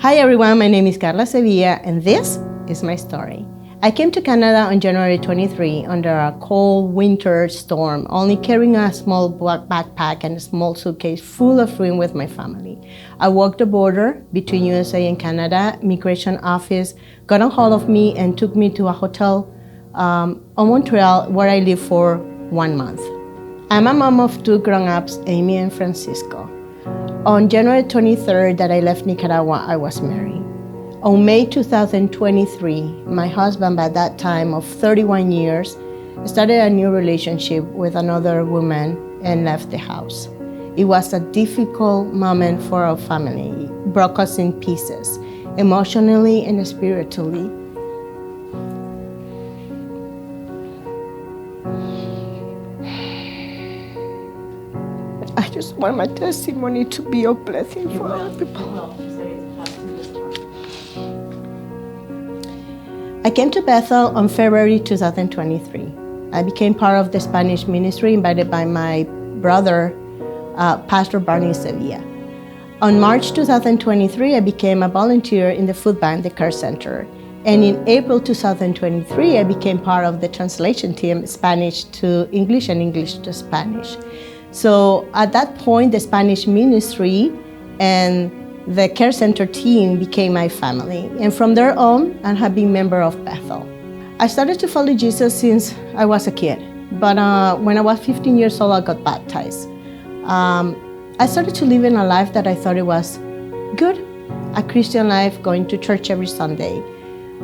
Hi everyone, my name is Karla and this is my story. I came to Canada on January 23 under a cold winter storm, only carrying a small black backpack and a small suitcase full of room with my family. I walked the border between USA and Canada. Immigration office got a hold of me and took me to a hotel on Montreal where I lived for 1 month. I'm a mom of two grown-ups, Amy and Francisco. On January 23rd that I left Nicaragua, I was married. On May 2023, my husband, by that time of 31 years, started a new relationship with another woman and left the house. It was a difficult moment for our family. It broke us in pieces, emotionally and spiritually. I just want my testimony to be a blessing for other people. I came to Bethel on February 2023. I became part of the Spanish ministry invited by my brother, Pastor Barney Sevilla. On March 2023, I became a volunteer in the food bank, the care center. And in April 2023, I became part of the translation team, Spanish to English and English to Spanish. So at that point, the Spanish ministry and the care center team became my family. And from there on, I have been a member of Bethel. I started to follow Jesus since I was a kid. But when I was 15 years old, I got baptized. I started to live in a life that I thought it was good, a Christian life, going to church every Sunday.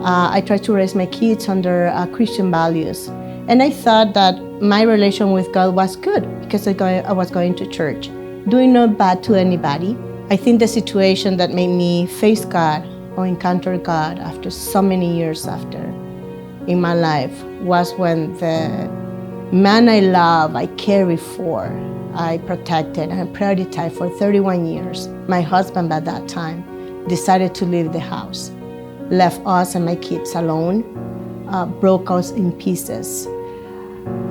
I tried to raise my kids under Christian values. And I thought that my relation with God was good because I was going to church, doing no bad to anybody. I think the situation that made me face God or encounter God after so many years after in my life was when the man I love, I carry for, I protected and prioritized for 31 years. My husband at that time decided to leave the house, left us and my kids alone, broke us in pieces.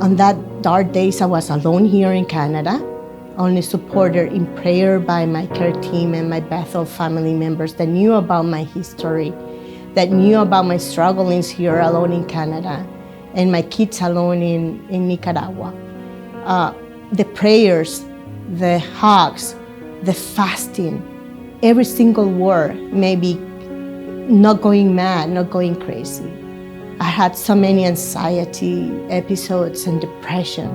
On that dark days, I was alone here in Canada, only supported in prayer by my care team and my Bethel family members that knew about my history, that knew about my strugglings here alone in Canada, and my kids alone in Nicaragua. The prayers, the hugs, the fasting, every single word, maybe not going mad, not going crazy. I had so many anxiety episodes and depression,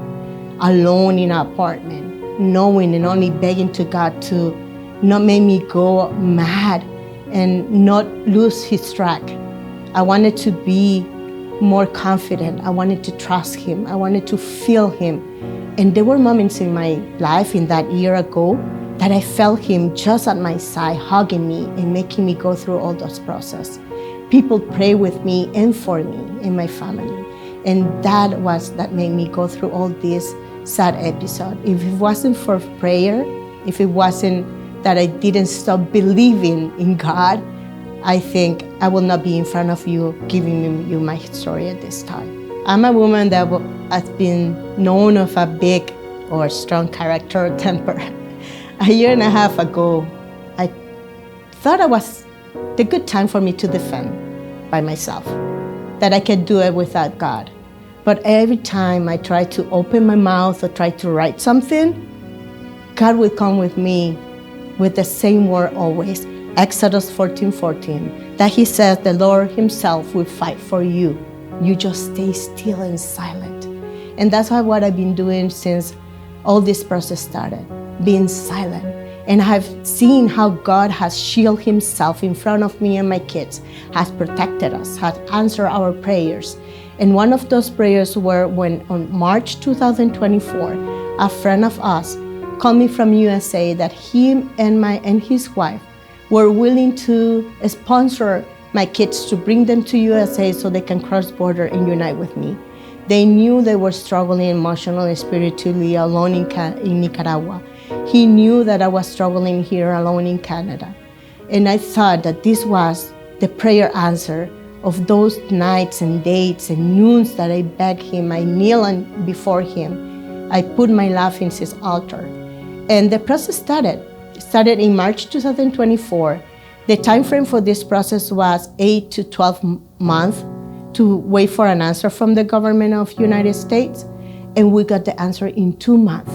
alone in an apartment, knowing and only begging to God to not make me go mad and not lose His track. I wanted to be more confident. I wanted to trust Him. I wanted to feel Him. And there were moments in my life in that year ago that I felt Him just at my side, hugging me and making me go through all those processes. People pray with me and for me and my family. And that made me go through all this sad episode. If it wasn't for prayer, if it wasn't that I didn't stop believing in God, I think I will not be in front of you giving you my story at this time. I'm a woman that has been known of a big or strong character or temper. A year and a half ago, I thought it was the good time for me to defend by myself, that I could do it without God. But every time I try to open my mouth or try to write something, God would come with me with the same word always, Exodus 14:14, that He says the Lord Himself will fight for you. You just stay still and silent. And that's what I've been doing since all this process started, being silent. And I've seen how God has shielded Himself in front of me and my kids, has protected us, has answered our prayers. And one of those prayers were when on March 2024, a friend of us called me from USA that him and his wife were willing to sponsor my kids to bring them to USA so they can cross border and unite with me. They knew they were struggling emotionally and spiritually alone in Nicaragua. He knew that I was struggling here alone in Canada. And I thought that this was the prayer answer of those nights and days and noons that I begged Him, I kneel before Him. I put my life in His altar. And the process started in March 2024. The time frame for this process was 8 to 12 months to wait for an answer from the government of United States, and we got the answer in 2 months.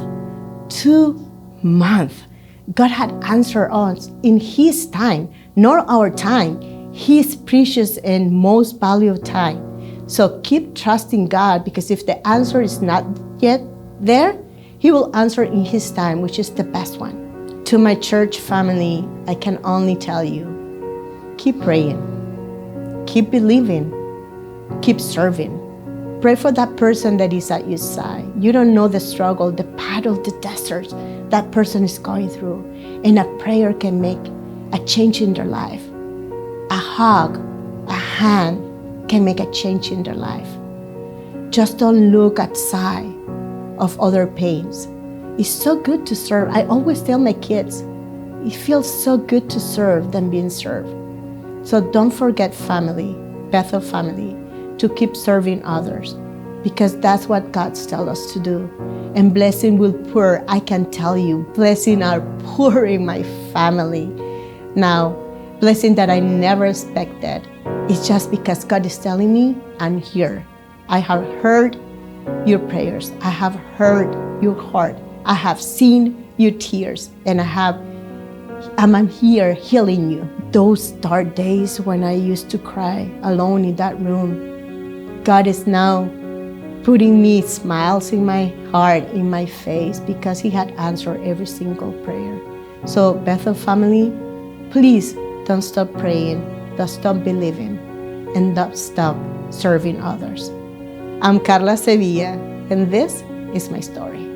2 months. God had answered us in His time, not our time. His precious and most valuable time. So keep trusting God, because if the answer is not yet there, He will answer in His time, which is the best one. To my church family, I can only tell you, keep praying, keep believing, keep serving. Pray for that person that is at your side. You don't know the struggle, the battle, the desert that person is going through. And a prayer can make a change in their life. A hug, a hand can make a change in their life. Just don't look outside of other pains. It's so good to serve. I always tell my kids, it feels so good to serve than being served. So don't forget family, Bethel family, to keep serving others, because that's what God tells us to do. And blessing will pour. I can tell you, blessing are pouring my family. Now, blessing that I never expected. It's just because God is telling me, I'm here. I have heard your prayers. I have heard your heart. I have seen your tears, and I'm here healing you. Those dark days when I used to cry alone in that room, God is now putting me smiles in my heart, in my face, because He had answered every single prayer. So Bethel family, please don't stop praying, don't stop believing, and don't stop serving others. I'm Karla Sevilla, and this is my story.